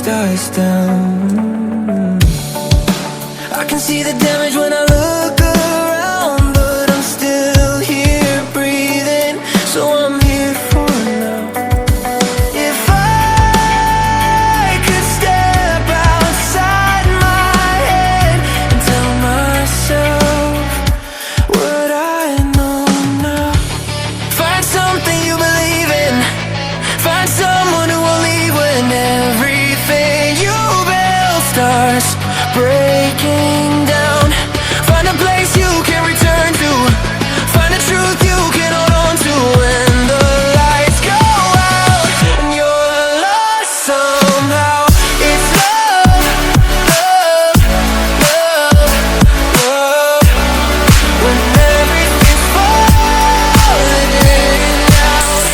dies down. I can see the damage when I look around, but I'm still here breathing, so I'm here for now. If I could step outside my head and tell myself what I know now. Find something you believe in, find someone who will leave when everything you build starts breaking down. Find a place you can return to, find a truth you can hold on to when the lights go out and you're lost somehow. It's love, love, love, love. When everything's falling out,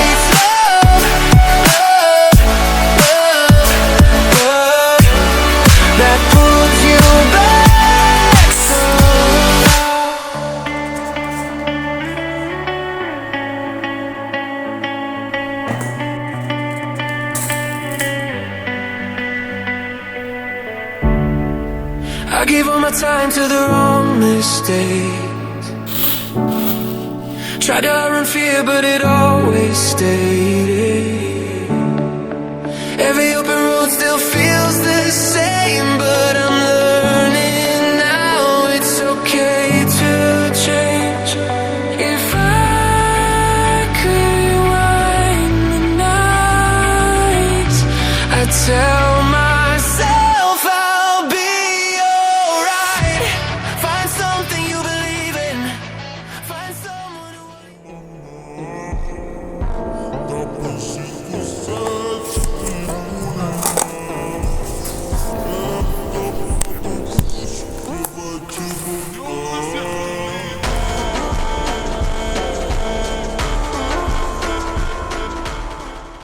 it's love, love, love, love that pulls you back somehow. I gave all my time to the wrong mistakes. Tried to outrun fear, but it always stayed